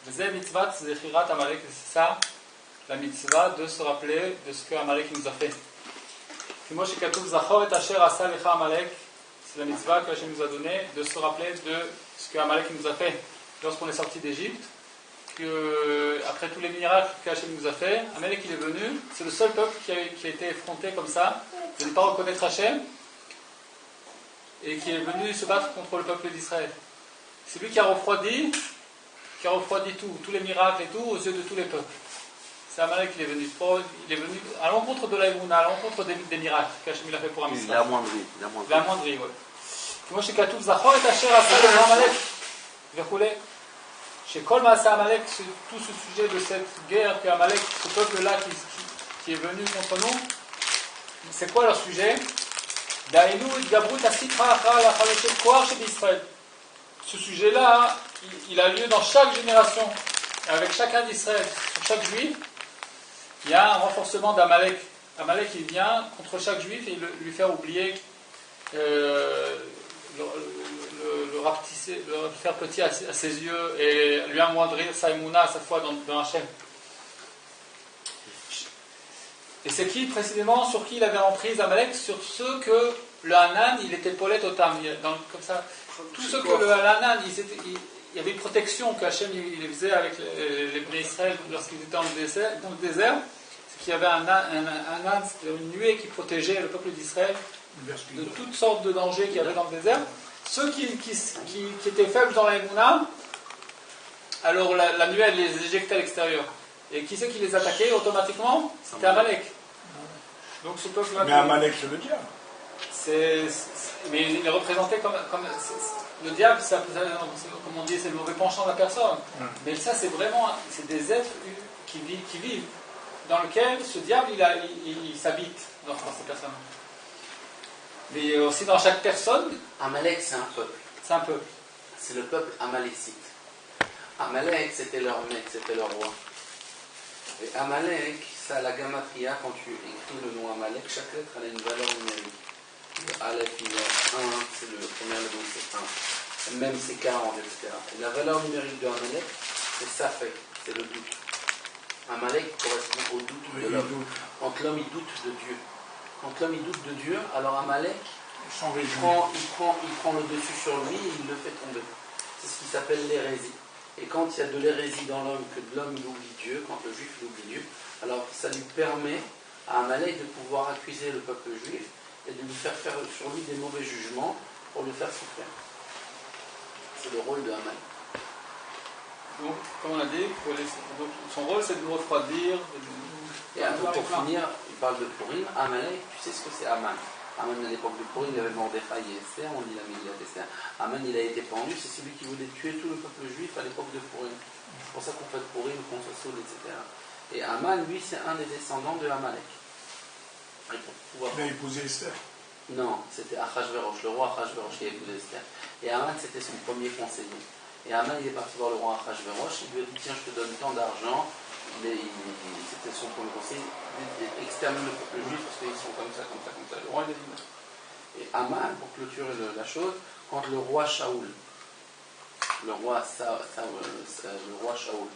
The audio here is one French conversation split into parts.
V'zeh mitzvat zechirat Amalek, c'est ça, la mitzvah de se rappeler de ce que Amalek nous a fait. Kimo shekatuv zachor et asher asa lecha Amalek, c'est la mitzvah que Hachem nous a donnée, de se rappeler de ce que Amalek nous a fait lorsqu'on est sorti d'Égypte. Après tous les miracles qu'Hachem nous a fait, Amalek il est venu, c'est le seul peuple qui a été effronté comme ça, de ne pas reconnaître Hachem, et qui est venu se battre contre le peuple d'Israël. C'est lui qui a refroidi tout, tous les miracles et tout, aux yeux de tous les peuples. C'est Amalek qui est venu. Il est venu à l'encontre de l'Aïmouna, à l'encontre des miracles qu'Hachem a fait pour Amisraël. La moindrie, oui. Moi, chez Katouf Zachor et Asher Asa Amalek, verroulé. Chez Kol Maasa Amalek, tout ce sujet de cette guerre que Amalek, ce peuple-là qui est venu contre nous, c'est quoi leur sujet? Ce sujet-là, il a lieu dans chaque génération, avec chacun d'Israël, sur chaque juif, il y a un renforcement d'Amalek. Amalek, il vient contre chaque juif et lui faire oublier, le rapetisser, le faire petit à ses yeux et lui amoindrir sa émouna à sa foi dans Hachem. Et c'est qui précisément sur qui il avait emprise Amalek? Sur ceux que le Hanan il était polette au tam, comme ça. Tous ceux que le Hanan il y avait une protection que Hachem il faisait avec les Bnei Israël lorsqu'ils étaient dans le désert, c'est qu'il y avait un Hanan, une nuée qui protégeait le peuple d'Israël de toutes sortes de dangers qu'il y avait dans le désert. Ceux qui étaient faibles dans la Emouna, alors la nuée elle les éjectait à l'extérieur. Et qui c'est qui les attaquait automatiquement? C'était Amalek. Donc ce peuple-là. Mais Amalek c'est le diable. Mais il est représenté comme le diable, comme on dit, c'est le mauvais penchant de la personne. Mais ça, c'est des êtres qui vivent, dans lequel ce diable, il s'habite dans ces personnes. Mais aussi dans chaque personne. Amalek, c'est un peuple. C'est un peuple. C'est le peuple amalécite. Amalek, c'était leur maître, c'était leur roi. Et Amalek, ça, la gamatria, quand tu écris le nom Amalek, chaque lettre elle a une valeur numérique. Le Aleph, il est 1, c'est le premier leçon, c'est 1. Même c'est 40, etc. Et la valeur numérique de Amalek, c'est Safek, c'est le doute. Amalek correspond au doute de l'homme. Quand l'homme il doute de Dieu. Quand l'homme il doute de Dieu, alors Amalek, il prend le dessus sur lui et il le fait tomber. C'est ce qui s'appelle l'hérésie. Et quand il y a de l'hérésie dans l'homme, que l'homme oublie Dieu, quand le juif oublie Dieu, alors ça lui permet à Amalek de pouvoir accuser le peuple juif et de lui faire sur lui des mauvais jugements pour le faire souffrir. C'est le rôle de Amalek. Donc, comme on a dit, son rôle c'est de nous refroidir. Et pour finir, il parle de Purim. Amalek, tu sais ce que c'est Aman? Aman à l'époque de Purim, il y avait Mordechai et Esther, on dit la Mélia d'Esther. Aman il a été pendu, c'est celui qui voulait tuer tout le peuple juif à l'époque de Purim. C'est pour ça qu'on fait Purim, qu'on se saoule, etc. Et Aman, lui, c'est un des descendants de Amalek. Il a épousé Esther. Non, c'était Achashverosh, le roi Achashverosh qui a épousé Esther. Et Aman, c'était son premier conseiller. Et Aman, il est parti voir le roi Achashverosh, il lui a dit tiens, je te donne tant d'argent. C'était son premier conseil, extermine le peuple juif parce qu'ils sont comme ça. Le roi, il a dit. Et Aman, pour clôturer la chose, quand le roi Shaoul, le roi Shaoul,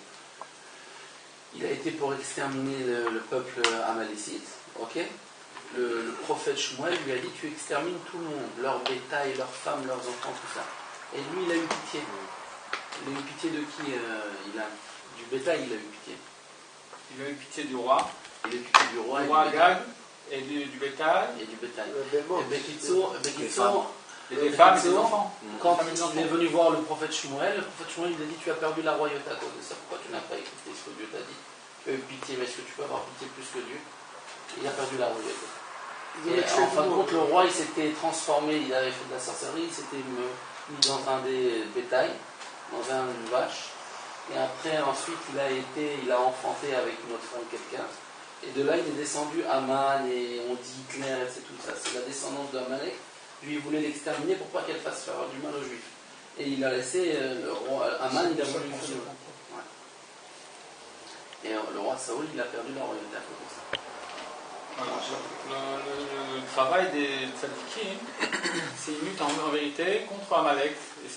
il a été pour exterminer le peuple amalécite, ok? Le prophète Shmuel lui a dit tu extermines tout le monde, leur bétail, leurs femmes, leurs enfants, tout ça. Et lui, il a eu pitié. Il a eu pitié de qui? Du bétail, il a eu pitié. Il a eu pitié du roi. Il a eu pitié du roi. Du roi Agag et du bétail. Et du bétail. Et des femmes et des enfants. Quand il est venu voir le prophète Shmuel, il a dit tu as perdu la royauté à cause de ça. Pourquoi tu n'as pas écouté ce que Dieu t'a dit? Tu as eu pitié, mais est-ce que tu peux avoir pitié plus que Dieu? Il a perdu la royauté. Et en fin de compte, le roi il s'était transformé, il avait fait de la sorcellerie, il s'était mis dans un des bétails, dans une vache. Et après, ensuite, il a enfanté avec une autre femme quelqu'un. Et de là, il est descendu Aman, et on dit Hitler, et c'est tout ça. C'est la descendance d'Amalek. Lui, il voulait l'exterminer pour pas qu'elle fasse faire du mal aux Juifs. Et il a laissé le roi Aman, il a voulu faire du mal. Et le roi Saoul, il a perdu la royauté à cause de ça. Voilà. Le travail des tzadikim, c'est une lutte en vérité contre Amalek. Et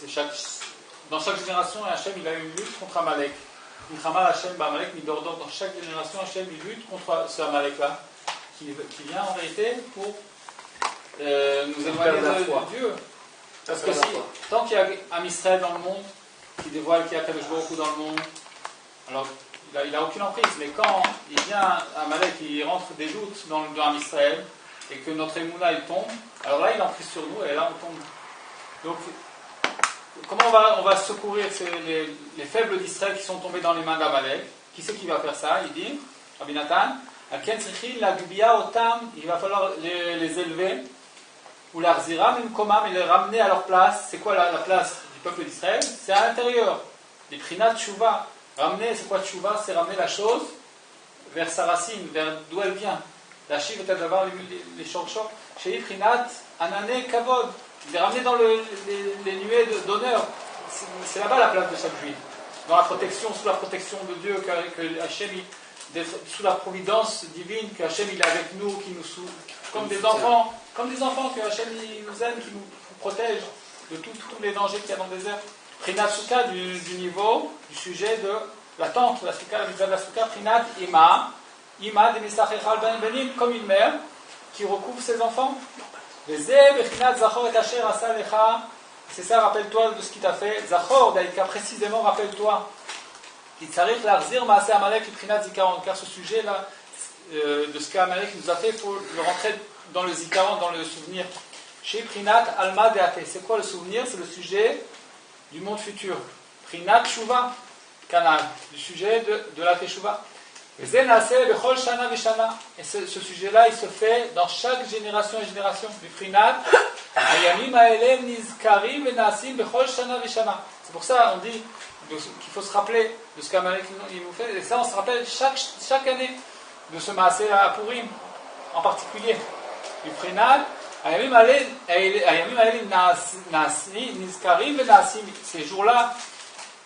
dans chaque génération, Hachem il a eu une lutte contre Amalek. Milchama Hashem Ba'amalek Midordor, dans chaque génération, Hashem il lutte contre ce Amalek-là, qui vient en réalité pour nous éloigner de Dieu. Parce que tant qu'il y a un Israël dans le monde, qui dévoile qu'il y a Kadosh Baruch Hu dans le monde, alors il n'a aucune emprise, mais quand il vient Amalek, il rentre des doutes dans Israël, et que notre Emouna il tombe, alors là il emprise sur nous, et là on tombe. Donc, comment on va secourir les faibles d'Israël qui sont tombés dans les mains d'Amalek? Qui c'est qui va faire ça? Il dit, Rabbi Nathan, il va falloir les élever, ou l'arzira, même komam, et les ramener à leur place. C'est quoi la place du peuple d'Israël? C'est à l'intérieur. Les prinat tshuva. Ramener, c'est quoi tshuva? C'est ramener la chose vers sa racine, vers d'où elle vient. La chiv est d'avoir les shorshok. Chez prinat, anane kavod. Les ramener dans les nuées d'honneur. C'est là-bas la place de chaque juif. Dans la protection, sous la protection de Dieu, que Hachem, sous la providence divine, que Hachem il est avec nous, qui nous comme des enfants que Hachem il nous aime, qui nous protège de tous les dangers qu'il y a dans le désert. Prinat Souka du niveau, du sujet de la tente, la Souka, la mitzvah de la Souka, Prinat Ima de Misachechal Ben Benim, comme une mère qui recouvre ses enfants. C'est ça, rappelle-toi de ce qu'il t'a fait. Zachor, Daïka, précisément, rappelle-toi. Car ce sujet-là, de ce qu'Amalek nous a fait, il faut le rentrer dans le zikaron, dans le souvenir. Chez Prinat Alma Deate. C'est quoi le souvenir? C'est le sujet du monde futur. Prinat Shuva, Canal, du sujet de la Teshuva. Et ce sujet-là, il se fait dans chaque génération et génération. C'est pour ça on dit qu'il faut se rappeler de ce qu'Amalek nous fait. Et ça, on se rappelle chaque année de ce Maaseh à Purim, en particulier. Du Prinat, ces jours-là,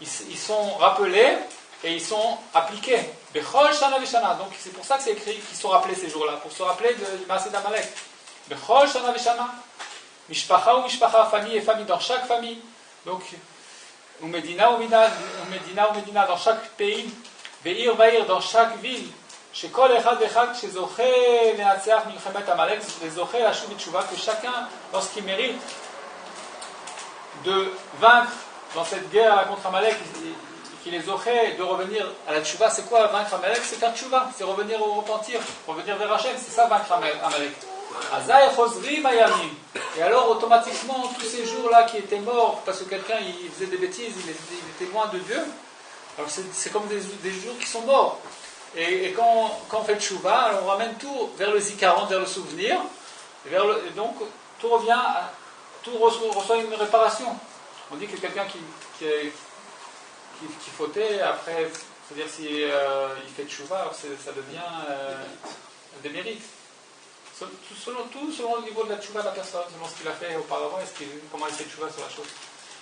ils sont rappelés et ils sont appliqués. Donc c'est pour ça que c'est écrit qu'ils sont rappelés ces jours-là, pour se rappeler du Maaseh d'Amalek. Bechol Shana Veshana, Mishpacha ou Mishpacha, famille et famille, dans chaque famille. Donc, ou Medina, dans chaque pays, Ve'ir Va'ir, dans chaque ville. Chez Kol Echad Vechad, chez Zoché Leatzeach Milchemet Amalek, les Zoché Hashub et Tshuva, que chacun, lorsqu'il mérite de vaincre dans cette guerre contre Amalek, qu'il les Zoché de revenir à la Tshuva. C'est quoi vaincre Amalek? C'est un Tshuva, c'est revenir au repentir, revenir vers Hachem, c'est ça vaincre Amalek. Et alors automatiquement tous ces jours-là qui étaient morts parce que quelqu'un il faisait des bêtises, il était loin de Dieu, alors c'est comme des jours qui sont morts. Et quand on fait le Tshuva, alors on ramène tout vers le zikaron, vers le souvenir, et donc tout revient, tout reçoit une réparation. On dit que quelqu'un qui fautait, après, c'est-à-dire si il fait Tshuva, alors ça devient des mérites. Selon le niveau de la tchouva de la personne, selon ce qu'il a fait auparavant et comment il fait tchouva sur la chose.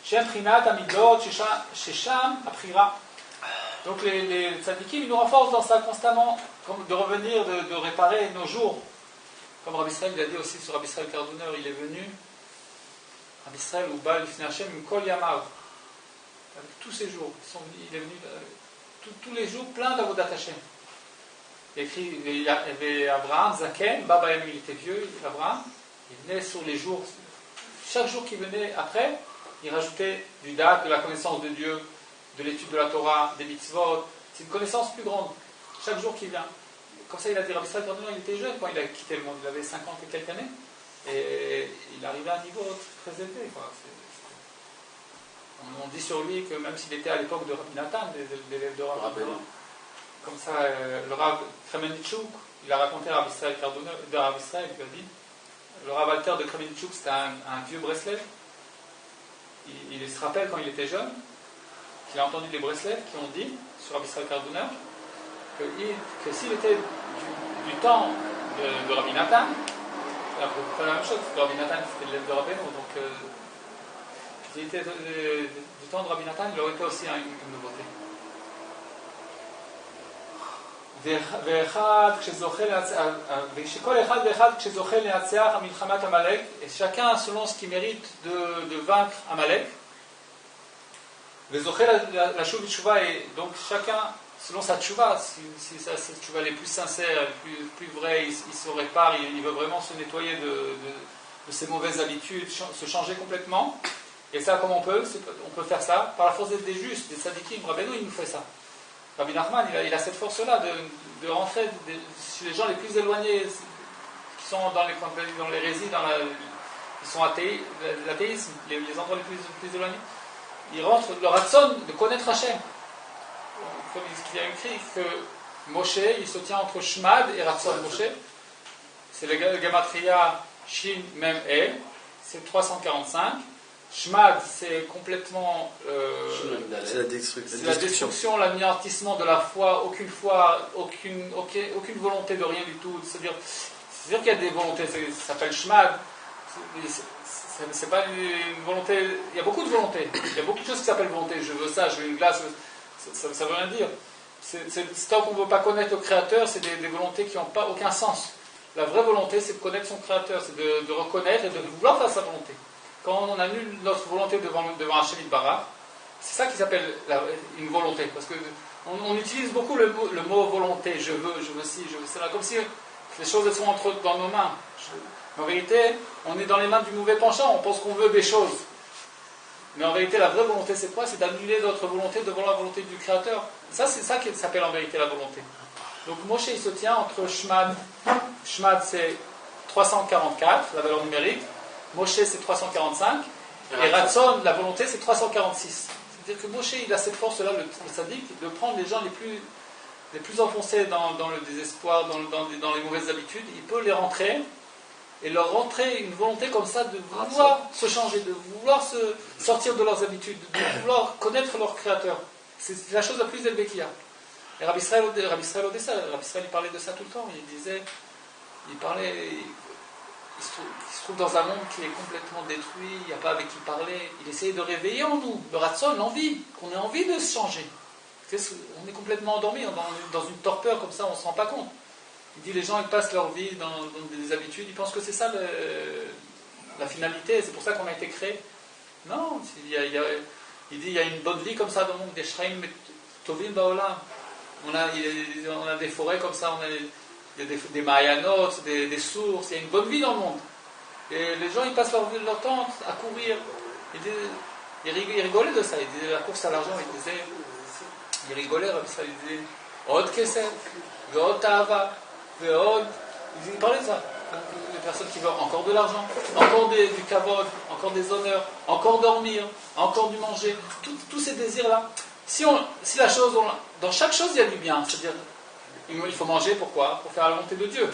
Shem Prinat Amidot, Shesham Aprira. Donc les tzadikim, ils nous renforcent dans ça constamment, comme de revenir, de réparer nos jours. Comme Rabbi Israël, il a dit aussi sur Rabbi Israël Kardouner, il est venu, Rabbi Israël ou Baal Lifnei Hashem, Kol Yamav, avec tous ces jours. Il est venu tous les jours plein d'avodat Hashem. Il écrit, il y avait Abraham, Zaken, Baba Yamim, il était vieux, Abraham, il venait sur les jours, chaque jour qui venait après, il rajoutait du date, de la connaissance de Dieu, de l'étude de la Torah, des mitzvot, c'est une connaissance plus grande, chaque jour qui vient. Comme ça, il a dit, Rabbi Israël, il était jeune quand il a quitté le monde, il avait 50 et quelques années, et il arrivait à un niveau très élevé. Quoi. On dit sur lui que même s'il était à l'époque de Rabbi Nathan, des élèves de Rabbi Nathan, comme ça, le Rav Kremenitchouk, il a raconté à Rabbi Israël Kardouner, il a dit, le Rav Alter de Kremenitchouk, c'était un vieux Breslev. Il se rappelle quand il était jeune, qu'il a entendu les Breslev qui ont dit, sur Rabbi Israël Kardouner, que s'il était du temps de Rabbi Nathan, c'est la même chose, parce que Rabbi Nathan c'était l'élève de Rabbeinu, donc s'il était du temps de Rabbi Nathan, il aurait été aussi une nouveauté. Et chacun selon ce qu'il mérite de vaincre Amalek. La chouva est donc chacun, selon sa tchouva, si sa tchouva est plus sincère, plus vraie, il se répare, il veut vraiment se nettoyer de ses mauvaises habitudes, se changer complètement. Et ça, comment on peut faire ça par la force des justes, des tzadikim. Rabbeinu, il nous fait ça. Rabbi Nachman, il a cette force-là de rentrer chez les gens les plus éloignés, qui sont dans l'hérésie, qui sont athées, l'athéisme, les endroits les plus éloignés. Ils rentrent le ratson de connaître Hachem. Comme il y a écrit que Moshe, il se tient entre Shmad et Ratson. Moshe, c'est le Gematria Shin Mem E, c'est 345. Shmad, c'est complètement c'est la destruction, l'anéantissement de la foi, aucune volonté de rien du tout. C'est-à-dire qu'il y a des volontés, ça s'appelle Shmad. C'est pas une volonté. Il y a beaucoup de volontés. Il y a beaucoup de choses qui s'appellent volonté. Je veux ça, je veux une glace. Ça ne veut rien dire. Tant qu'on ne veut pas connaître le Créateur, c'est des volontés qui n'ont pas aucun sens. La vraie volonté, c'est de connaître son Créateur, c'est de reconnaître et de vouloir faire sa volonté. Quand on annule notre volonté devant Hachem Yitbarach, c'est ça qui s'appelle une volonté. Parce qu'on utilise beaucoup le mot volonté. Je veux ci, je veux cela. Comme si les choses sont dans nos mains. En vérité, on est dans les mains du mauvais penchant. On pense qu'on veut des choses. Mais en vérité, la vraie volonté, c'est quoi? C'est d'annuler notre volonté devant la volonté du Créateur. Ça, c'est ça qui s'appelle en vérité la volonté. Donc Moshe, il se tient entre Shmad. Shmad, c'est 344, la valeur numérique. Moshe, c'est 345. Et Ratson, la volonté, c'est 346. C'est-à-dire que Moshe, il a cette force-là, le tzaddik, de prendre les gens les plus enfoncés dans le désespoir, dans les mauvaises habitudes. Il peut les rentrer et leur rentrer une volonté comme ça de vouloir se changer, de vouloir se sortir de leurs habitudes, de vouloir connaître leur Créateur. C'est la chose la plus élevée qu'il y a. Et Rabbi Israël Odessa, il parlait de ça tout le temps. Il se trouve dans un monde qui est complètement détruit, il n'y a pas avec qui parler. Il essayait de réveiller en nous, le ratson, l'envie, qu'on ait envie de se changer. On est complètement endormi, dans une torpeur comme ça, on ne se rend pas compte. Il dit les gens ils passent leur vie dans des habitudes, ils pensent que c'est ça la finalité, c'est pour ça qu'on a été créé. Non, il dit il y a une bonne vie comme ça dans le monde, des shraim tovim baolam. On a des forêts comme ça, il y a des mayanot, des sources, il y a une bonne vie dans le monde. Et les gens ils passent leur temps à courir. Il rigolait de ça, il disait la course à l'argent, il rigolait comme ça, il disait Od kesef, ve'od ta'ava. Il parlait de ça. Les personnes qui veulent encore de l'argent, encore du kavod, encore des honneurs, encore dormir, encore du manger, tous ces désirs-là. Si la chose, dans chaque chose il y a du bien, c'est-à-dire il faut manger, pourquoi? Pour faire la volonté de Dieu.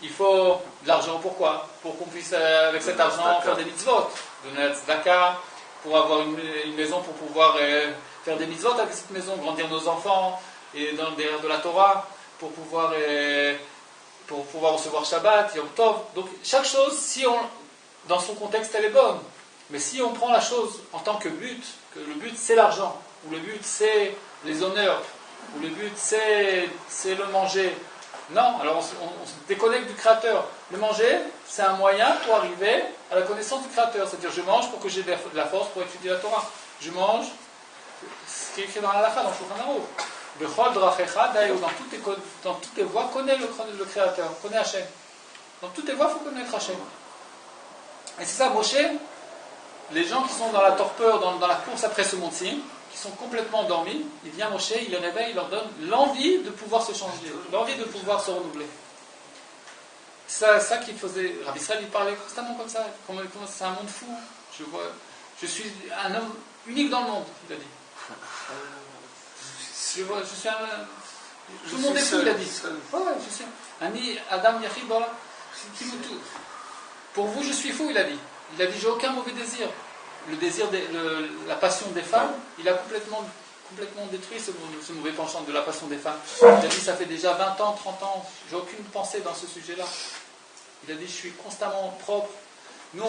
Il faut de l'argent, pourquoi? Pour qu'on puisse avec cet argent faire des mitzvot, donner la tzedaka, pour avoir une maison, pour pouvoir faire des mitzvot avec cette maison, grandir nos enfants, et derrière de la Torah, pour pouvoir recevoir Shabbat, Yom Tov. Donc chaque chose, dans son contexte, elle est bonne. Mais si on prend la chose en tant que le but c'est l'argent, ou le but c'est les honneurs, ou le but c'est le manger, non, alors on se déconnecte du Créateur. Le manger, c'est un moyen pour arriver à la connaissance du Créateur. C'est-à-dire je mange pour que j'ai de la force pour étudier la Torah. Je mange, ce qui est écrit dans la Halakha, dans le Shulchan Aruch. Dans toutes les voies, connais le Créateur, connais Hachem. Dans toutes les voies, il faut connaître Hachem. Et c'est ça, Moshe, les gens qui sont dans la torpeur, dans la course après ce monde-ci, qui sont complètement endormis, il vient Moshe, il les réveille, il leur donne l'envie de pouvoir se changer, l'envie de pouvoir se renouveler. C'est ça qu'il faisait. Rabbi Israël, il parlait constamment comme ça. C'est un monde fou. Je suis un homme unique dans le monde, il a dit. Tout le monde est fou, il a dit. Ouais, je sais. Ani Adam Yachid, voilà. Pour vous, je suis fou, il a dit. Il a dit, j'ai aucun mauvais désir. Le désir, la passion des femmes, il a complètement détruit ce mauvais penchant de la passion des femmes. Il a dit, ça fait déjà 20 ans, 30 ans, j'ai aucune pensée dans ce sujet-là. Il a dit, je suis constamment propre. Nous,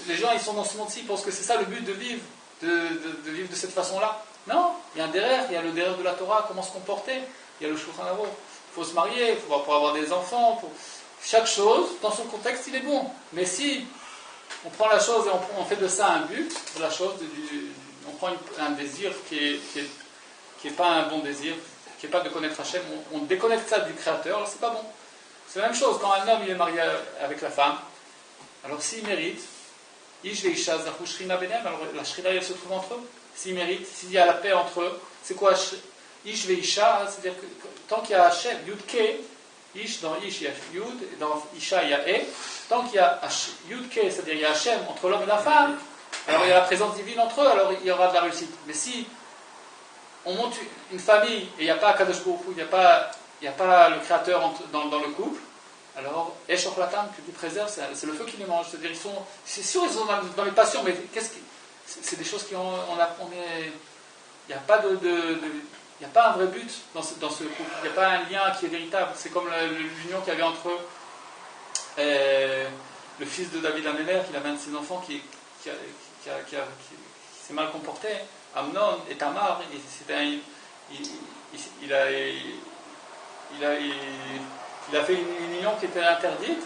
les gens, ils sont dans ce monde-ci, ils pensent que c'est ça le but de vivre, de vivre de cette façon-là. Non, il y a un derrière, il y a le derrière de la Torah, comment se comporter. Il y a le Shulchan Aruch. Il faut se marier, pour avoir des enfants. Chaque chose, dans son contexte, il est bon. Mais si on prend la chose et on fait de ça un but, de la chose, on prend un désir qui est pas un bon désir, qui n'est pas de connaître Hachem, on déconnecte ça du Créateur, alors c'est pas bon. C'est la même chose quand un homme il est marié avec la femme, alors s'il mérite, Ish veisha zachu shrina benem, alors la shrina elle se trouve entre eux, s'il mérite, s'il y a la paix entre eux, c'est quoi Ish veisha, c'est-à-dire que tant qu'il y a Hachem, Yud Ke, Ish, dans Ish il y a Yud, dans Isha il y a E, tant qu'il y a Yud Ke, c'est-à-dire il y a Hachem entre l'homme et la femme, alors il y a la présence divine entre eux, alors il y aura de la réussite. Mais si on monte une famille et il n'y a pas Kadosh Baruch Hu, il n'y a pas le Créateur dans le couple, alors Eshor Latam, que Dieu préserve, c'est le feu qui les mange. C'est-à-dire c'est sûr ils sont dans les passions, mais c'est des choses qui il n'y a pas il n'y a pas un vrai but dans ce couple, il n'y a pas un lien qui est véritable. C'est comme l'union qu'il y avait entre le fils de David Améler, qui avait un de ses enfants qui s'est mal comporté, Amnon et Tamar, il a fait une union qui était interdite,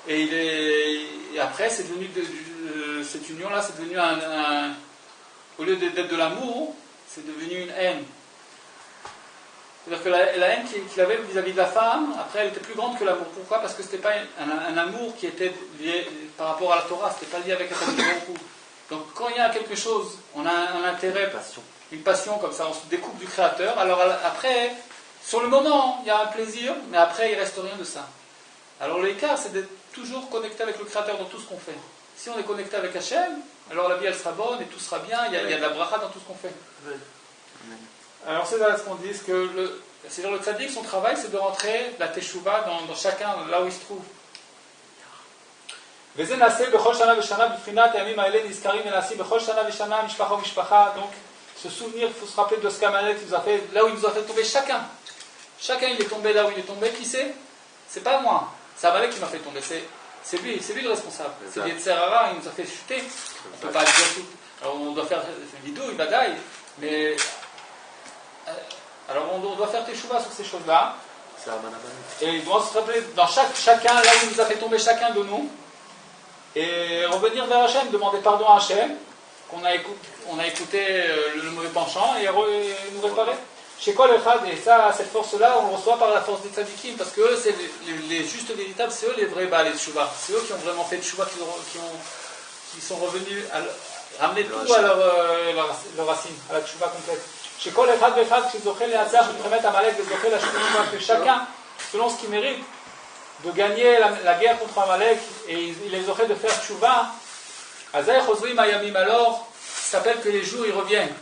et après c'est devenu cette union-là, c'est devenu au lieu d'être de l'amour, c'est devenu une haine. C'est-à-dire que la haine qu'il avait vis-à-vis de la femme, après elle était plus grande que l'amour. Pourquoi ? Parce que ce n'était pas un amour qui était lié par rapport à la Torah, ce n'était pas lié avec la Torah. Donc quand il y a quelque chose, on a un intérêt, une passion comme ça, on se découpe du Créateur, alors après, sur le moment, il y a un plaisir, mais après il ne reste rien de ça. Alors l'écart, c'est d'être toujours connecté avec le Créateur dans tout ce qu'on fait. Si on est connecté avec Hachem, alors la vie elle sera bonne et tout sera bien, il y a de la bracha dans tout ce qu'on fait. Alors c'est là ce qu'on dit, c'est-à-dire le tzaddik, son travail c'est de rentrer la teshuva dans chacun, là où il se trouve. Donc ce souvenir, il faut se rappeler de ce qu'Amalek nous a fait, là où il nous a fait tomber chacun. Chacun il est tombé là où il est tombé, qui c'est ? C'est pas moi, c'est Amalek qui m'a fait tomber, c'est lui le responsable. C'est Yetzer Hara, il nous a fait chuter. On ne peut pas dire tout. Alors on doit faire vidéo, il va d'aille, mais alors on doit faire teshuva sur ces choses-là. Et il doit se rappeler dans chacun, là où il nous a fait tomber chacun de nous, et revenir vers Hachem, demander pardon à Hachem, qu'on a écouté le mauvais penchant, et nous réparer. Chez quoi le Chad, et ça, cette force-là, on le reçoit par la force des tzadikim, parce que eux, c'est les justes véritables, c'est eux les vrais balais de Teshuvah. C'est eux qui ont vraiment fait Teshuvah, qui sont revenus à ramener tout à leur racine, à la Teshuvah complète. Chez quoi le Chad, qui zochel les Hatzar, qui permettent à Amalek de zocher la Teshuvah, que chacun, selon ce qu'il mérite, de gagner la guerre contre Amalek, et il les aurait de faire Teshuvah, Azaï Chosrim Ayamim, alors, ça s'appelle que les jours ils reviennent.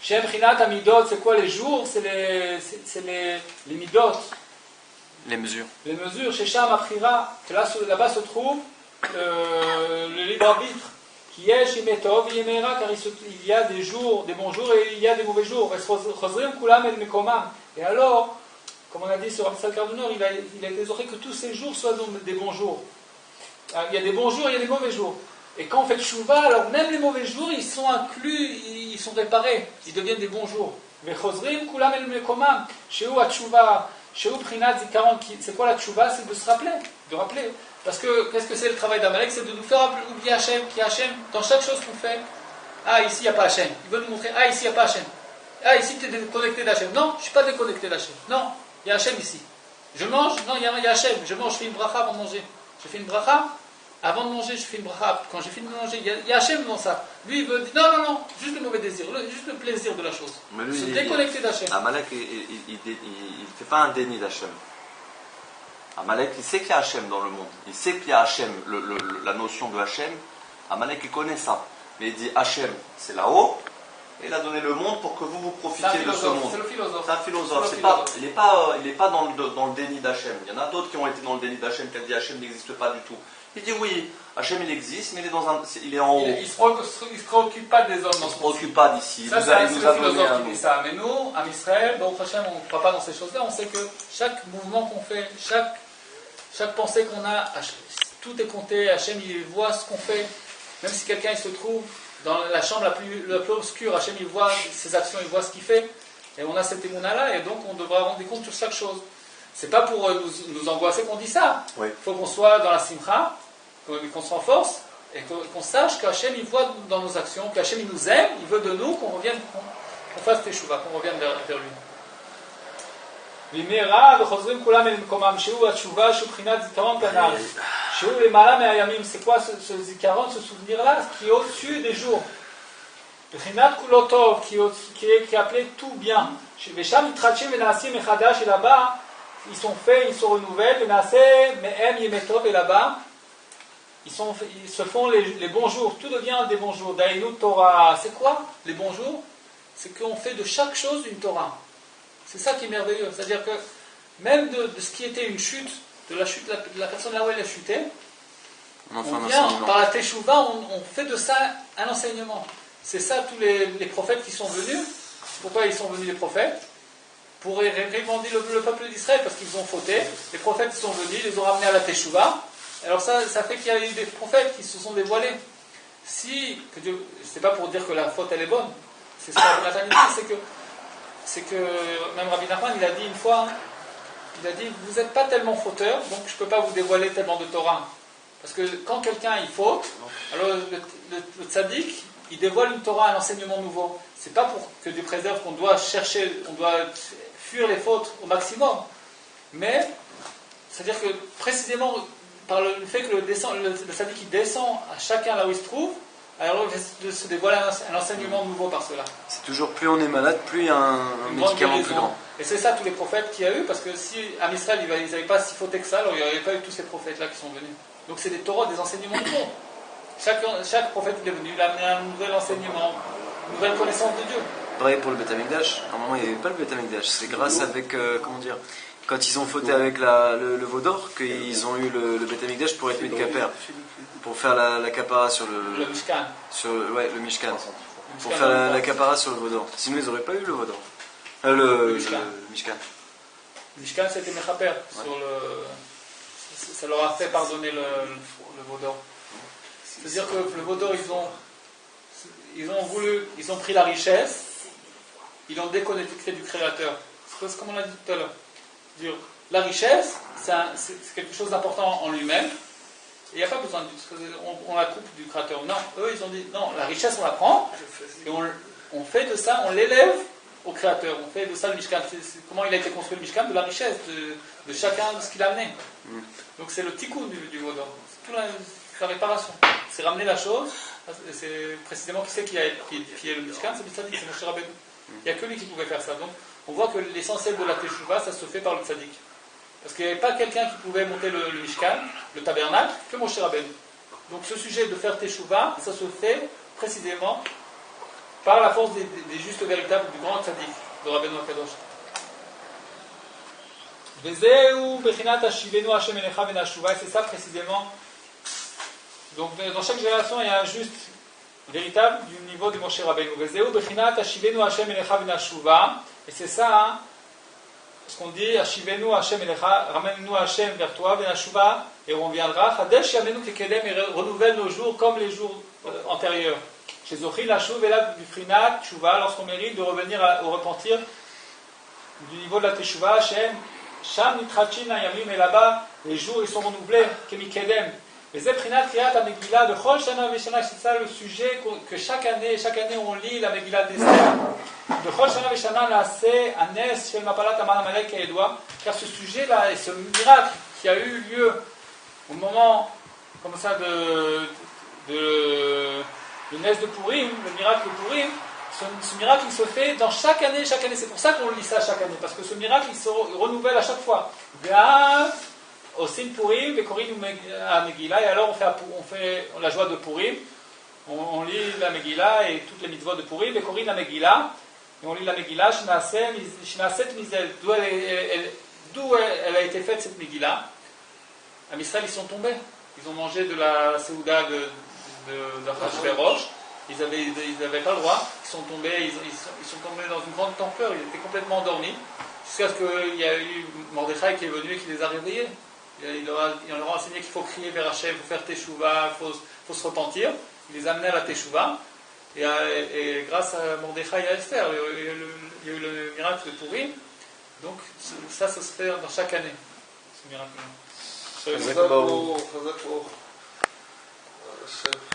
Shem Chinat Amidot, c'est quoi les jours ? C'est les midot. Les mesures. Les mesures, chez Sham Akhira, là-bas se trouve le libre arbitre, qui est chez Metov et Yemera, car il y a des jours, des bons jours et il y a des mauvais jours. Et alors, comme on a dit sur Rabbi Cardonor, il a été exhorté que tous ces jours soient des bons jours. Il y a des bons jours et il y a des mauvais jours. Et quand on fait Teshuvah, alors même les mauvais jours, ils sont inclus, ils sont réparés, ils deviennent des bons jours. C'est quoi la Teshuvah ? C'est de se rappeler, de rappeler. Parce que, qu'est-ce que c'est le travail d'Amalek ? C'est de nous faire oublier Hachem, qui est Hachem, dans chaque chose qu'on fait. Ah, ici il n'y a pas Hachem. Il veut nous montrer, ah, ici il n'y a pas Hachem. Ah, ici tu es déconnecté d'Hachem. Non, je ne suis pas déconnecté d'Hachem. Non, il y a Hachem ici. Je mange, non, il y a Hachem. Je mange, je fais une bracha avant de manger. Je fais une bracha. Avant de manger, je fais une bracha. Quand j'ai fini de manger, il y a Hachem dans ça. Lui, il veut dire non, juste le mauvais désir, juste le plaisir de la chose. Mais lui, se déconnecter d'Hachem. Amalek, il ne fait pas un déni d'Hachem. Amalek, il sait qu'il y a Hachem dans le monde. Il sait qu'il y a Hachem, la notion de Hachem. Amalek, il connaît ça. Mais il dit Hachem, c'est là-haut. Et il a donné le monde pour que vous profitiez de ce monde. C'est le philosophe. C'est un philosophe. Il n'est pas dans le déni d'Hachem. Il y en a d'autres qui ont été dans le déni d'Hachem, qui ont dit Hachem n'existe pas du tout. Il dit oui, Hachem il existe, mais il est en haut. Il ne se préoccupe pas des hommes. Il ne se préoccupe pas d'ici. Ça, c'est le philosophe qui dit ça. Mais nous, à Israël, Baruch Hashem, on ne croit pas dans ces choses-là. On sait que chaque mouvement qu'on fait, chaque pensée qu'on a, tout est compté. Hachem, il voit ce qu'on fait. Même si quelqu'un il se trouve dans la chambre la plus obscure, Hachem, il voit ses actions, il voit ce qu'il fait. Et on a cette émouna-là, et donc on devra rendre des comptes sur chaque chose. C'est pas pour nous angoisser qu'on dit ça. Il faut qu'on soit dans la simcha, qu'on se renforce, Et qu'on sache qu'Hachem il voit dans nos actions, qu'Hachem il nous aime, il veut de nous qu'on revienne, qu'on fasse teshuva, qu'on revienne vers lui. C'est quoi ce zikaron, ce souvenir-là, qui est au-dessus des jours? Qui est appelé tout bien. Et là-bas, ils sont faits, ils se renouvellent, et là-bas, ils se font les bons jours, tout devient des bons jours. Daïnou Torah, c'est quoi les bons jours? C'est qu'on fait de chaque chose une Torah. C'est ça qui est merveilleux. C'est-à-dire que même de ce qui était une chute, de la personne là où elle a chuté, on vient, par la Teshuvah, on fait de ça un enseignement. C'est ça tous les prophètes qui sont venus. Pourquoi ils sont venus les prophètes? Pour réprimander le peuple d'Israël, parce qu'ils ont fauté. Les prophètes sont venus, ils les ont ramenés à la Teshuvah. Alors ça fait qu'il y a eu des prophètes qui se sont dévoilés. C'est pas pour dire que la faute elle est bonne. C'est ça la maternité, c'est que même Rabbi Nachman il a dit une fois, il a dit vous n'êtes pas tellement fauteur, donc je ne peux pas vous dévoiler tellement de Torah. Parce que quand quelqu'un il faute, alors le tzaddik il dévoile une Torah, un enseignement nouveau. C'est pas pour que Dieu préserve qu'on doit chercher, on doit fuir les fautes au maximum. Mais c'est-à-dire que précisément par le fait que le tzaddik il descend à chacun là où il se trouve, alors de se dévoiler un enseignement nouveau par cela. C'est toujours plus on est malade, plus il y a un médicament plus grand. Et c'est ça tous les prophètes qu'il y a eu, parce que si à Israël ils n'avaient pas si fauté que ça, alors il n'y aurait pas eu tous ces prophètes là qui sont venus. Donc c'est des Torahs, des enseignements nouveaux. Chaque prophète il est venu, il a amené un nouvel enseignement, une nouvelle connaissance de Dieu. Pareil pour le Beth Amikdash. À un moment il n'y avait pas le Beth Amikdash. C'est grâce avec quand ils ont fauté avec le veau d'or qu'ils ont eu le Beth Amikdash pour être mis de Kaper. Pour faire la capara sur le Mishkan. Le Mishkan. Pour faire la capara sur le veau d'or. Sinon ils n'auraient pas eu le veau d'or. Le Mishkan. Le Mishkan c'était Mechaper. Ça leur a fait pardonner le veau d'or. C'est-à-dire que le veau d'or ils ont pris la richesse, ils l'ont déconnecté du Créateur. C'est comme on l'a dit tout à l'heure. La richesse, c'est quelque chose d'important en lui-même. Il n'y a pas besoin on la coupe du Créateur. Non, eux ils ont dit non, la richesse on la prend et on fait de ça, on l'élève au Créateur. On fait de ça le Mishkan. Comment il a été construit le Mishkan? De la richesse, de chacun de ce qu'il a amené. Donc c'est le tikkun du veau d'or. C'est toute la réparation. C'est ramener la chose. C'est précisément qui c'est qui a édifié le Mishkan? C'est le tzaddik, c'est Moshe Rabbeinu. Il n'y a que lui qui pouvait faire ça. Donc on voit que l'essentiel de la Teshuvah, ça se fait par le tzaddik. Parce qu'il n'y avait pas quelqu'un qui pouvait monter le Mishkan, le tabernacle, que Moshe Rabbeinu. Donc ce sujet de faire Teshuvah, ça se fait précisément par la force des justes véritables du grand tzaddik, de Rabbeinu HaKadosh. Et c'est ça précisément. Donc dans chaque génération, il y a un juste véritable du niveau de Moshe Rabbeinu. Et c'est ça, ce qu'on dit, Ashivenu Hashem Elecha, ramène-nous Hashem vers toi, Benashuva, et on reviendra. Chadesh Yamenu Kekedem, et renouvelle nos jours comme les jours antérieurs. Chez Zochil Hashuv, et là, du Frinat, Tshuva, lorsqu'on mérite de revenir au repentir du niveau de la Teshuva, Hashem, Sham Nitrachin Ayamim, et là-bas, les jours ils sont renouvelés, Kemikedem. Et c'est Prinat Kriyat HaMegillah, de Chol Shana Veshana, c'est ça le sujet que chaque année on lit la Megillah d'Esther. De Chol Shana Veshana, Naaseh, Anes, Shel Mapalat Aman Amalek Kaedwa, car ce sujet-là, et ce miracle qui a eu lieu au moment, comme ça, de Nes de Purim, le miracle de Purim, ce miracle il se fait dans chaque année. C'est pour ça qu'on lit ça chaque année, parce que ce miracle il se renouvelle à chaque fois. Au Sin Purim, Bekorin à Megillah, et alors on fait la joie de Purim, on lit la Megillah et toutes les mitzvot de Purim, Bekorin à Megillah, et on lit la Megillah, Shnaset Mizel, d'où elle a été faite cette Megillah. À Israël ils sont tombés, ils ont mangé de la Seouda d'Achashverosh, ils n'avaient pas le droit, ils sont tombés dans une grande torpeur, ils étaient complètement endormis, jusqu'à ce qu'il y a eu Mordechai qui est venu et qui les a réveillés. Il leur a enseigné qu'il faut crier vers Hachem, il faut faire Teshuvah, il faut se repentir. Il les a amenés à la Teshuvah. Et grâce à Mordechai et à Esther, il y a eu le miracle de Purim. Donc ça se fait dans chaque année, ce miracle-là. Yosef.